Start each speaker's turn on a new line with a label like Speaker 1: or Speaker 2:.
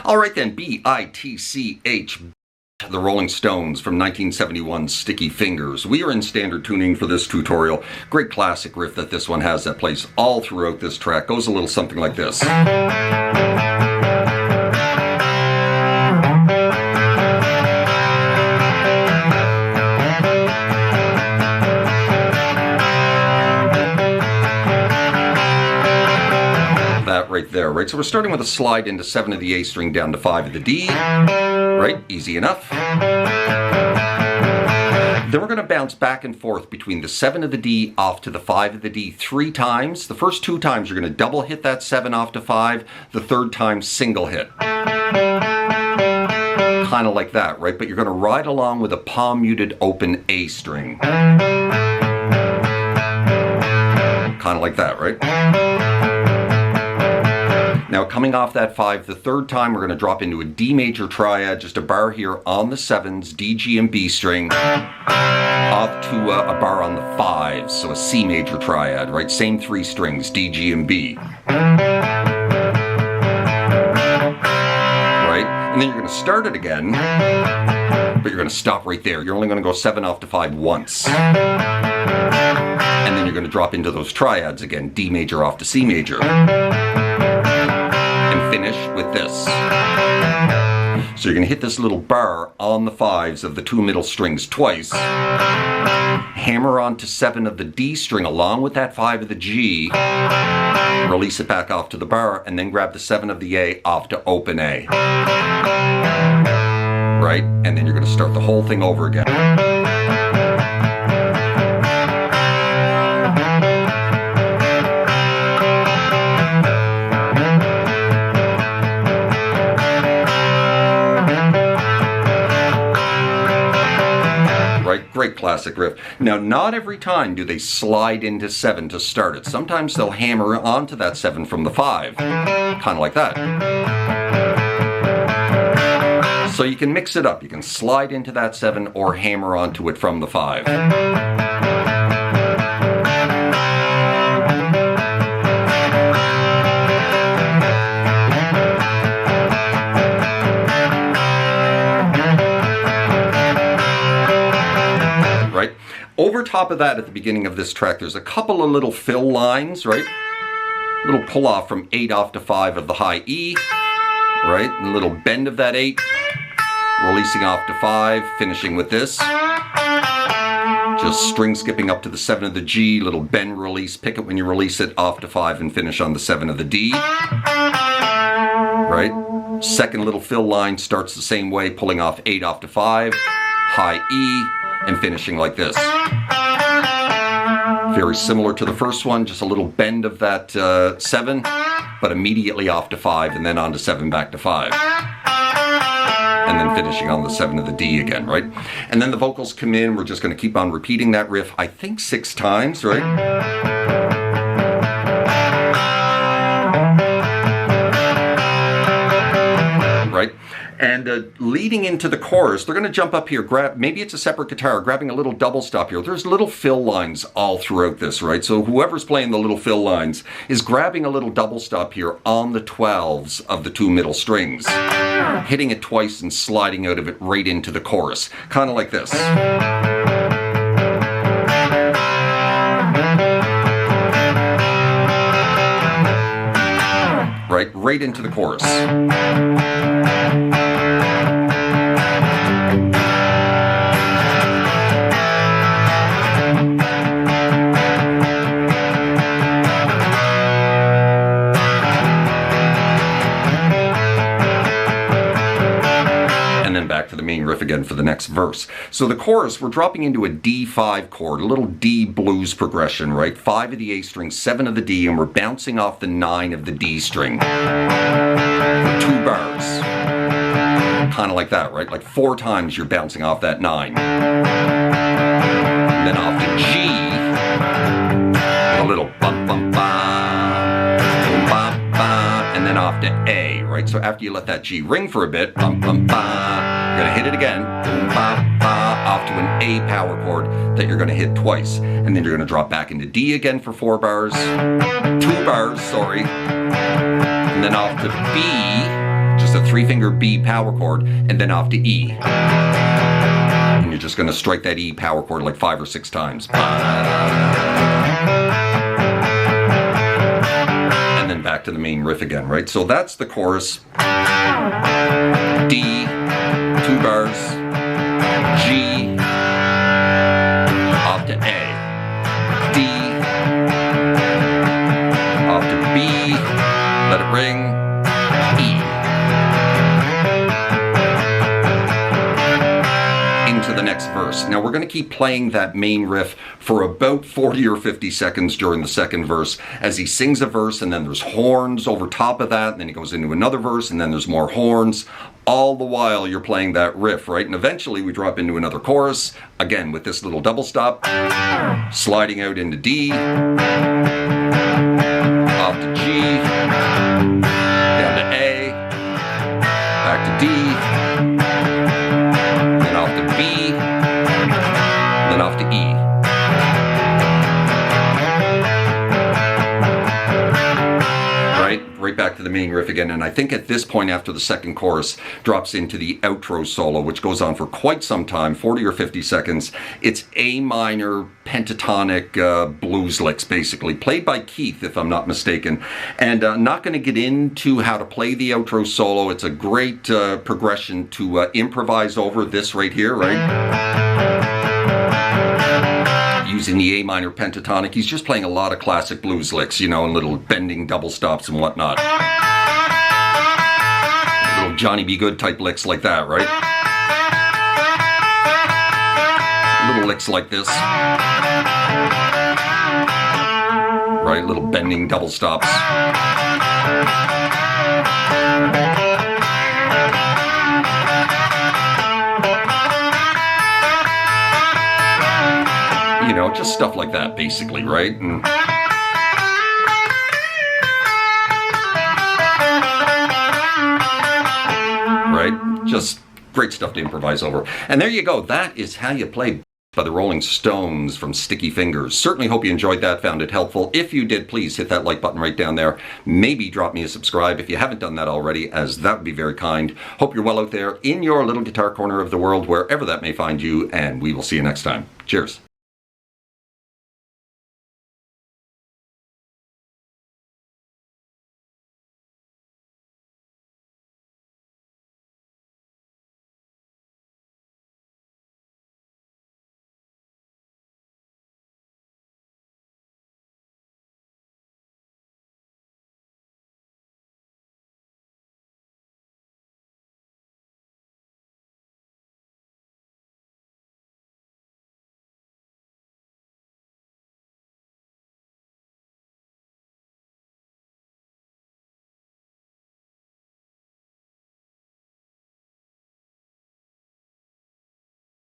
Speaker 1: All right then, B-I-T-C-H, the Rolling Stones from 1971's Sticky Fingers. We are in standard tuning for this tutorial. Great classic riff that this one has that plays all throughout this track. Goes a little something like this. Right there, right? So we're starting with a slide into 7 of the A string down to 5 of the D, right? Easy enough. Then we're going to bounce back and forth between the 7 of the D off to the 5 of the D 3 times. The first 2 times you're going to double hit that 7 off to 5, the third time single hit. Kind of like that, right? But you're going to ride along with a palm muted open A string. Kind of like that, right? Now coming off that 5, the third time we're going to drop into a D major triad, just a bar here on the 7s, D, G, and B string, off to a bar on the 5s, so a C major triad, right? Same 3 strings, D, G, and B. Right? And then you're going to start it again, but you're going to stop right there. You're only going to go 7 off to 5 once. And then you're going to drop into those triads again, D major off to C major. Finish with this. So you're going to hit this little bar on the 5s of the 2 middle strings twice, hammer onto 7 of the D string along with that 5 of the G, release it back off to the bar, and then grab the 7 of the A off to open A. Right? And then you're going to start the whole thing over again. Great classic riff. Now, not every time do they slide into 7 to start it. Sometimes they'll hammer onto that 7 from the 5. Kind of like that. So you can mix it up. You can slide into that 7 or hammer onto it from the 5. Over top of that, at the beginning of this track, there's a couple of little fill lines, right? Little pull off from 8 off to 5 of the high E, right? And a little bend of that 8, releasing off to 5, finishing with this. Just string skipping up to the 7 of the G, little bend release, pick it when you release it, off to 5 and finish on the 7 of the D. Right? Second little fill line starts the same way, pulling off 8 off to 5, high E, and finishing like this. Very similar to the first one, just a little bend of that 7, but immediately off to 5 and then on to 7 back to 5. And then finishing on the 7 of the D again, right? And then the vocals come in, we're just going to keep on repeating that riff, I think 6 times, right? Right? And leading into the chorus, they're going to jump up here, grab, maybe it's a separate guitar, grabbing a little double stop here. There's little fill lines all throughout this, right? So whoever's playing the little fill lines is grabbing a little double stop here on the 12s of the 2 middle strings, hitting it twice and sliding out of it right into the chorus, kind of like this. Right into the chorus. And then back to the main riff again for the next verse. So the chorus, we're dropping into a D5 chord, a little D blues progression, right? 5 of the A string, 7 of the D, and we're bouncing off the 9 of the D string. For 2 bars. Kind of like that, right? Like 4 times you're bouncing off that 9. And then off the G, a little bum bum ba, boom ba ba, and then off to A, right? So after you let that G ring for a bit, bum bum ba, you're gonna hit it again, boom ba ba, off to an A power chord that you're gonna hit twice, and then you're gonna drop back into D again for 4 bars, 2 bars, sorry, and then off to B, just just a 3-finger B power chord, and then off to E. And you're just going to strike that E power chord like 5 or 6 times. And then back to the main riff again, right? So that's the chorus. D, 2 bars, G, off to A, D, off to B, let it ring, E, into the next verse. Now we're going to keep playing that main riff for about 40 or 50 seconds during the second verse as he sings a verse, and then there's horns over top of that, and then he goes into another verse, and then there's more horns. All the while you're playing that riff, right? And eventually we drop into another chorus, again with this little double stop, sliding out into D, off to G, down to A, back to D, then off to B, then off to E. Right back to the main riff again, and I think at this point after the second chorus drops into the outro solo, which goes on for quite some time, 40 or 50 seconds. It's A minor pentatonic blues licks, basically, played by Keith, if I'm not mistaken. And I'm not going to get into how to play the outro solo. It's a great progression to improvise over this right here, right? Using the A minor pentatonic, he's just playing a lot of classic blues licks, you know, and little bending double stops and whatnot. Little Johnny B. Good type licks like that, right? Little licks like this. Right, little bending double stops. You know, just stuff like that, basically, right? And right? Just great stuff to improvise over. And there you go. That is how you play by the Rolling Stones from Sticky Fingers. Certainly hope you enjoyed that, found it helpful. If you did, please hit that like button right down there. Maybe drop me a subscribe if you haven't done that already, as that would be very kind. Hope you're well out there in your little guitar corner of the world, wherever that may find you, and we will see you next time. Cheers.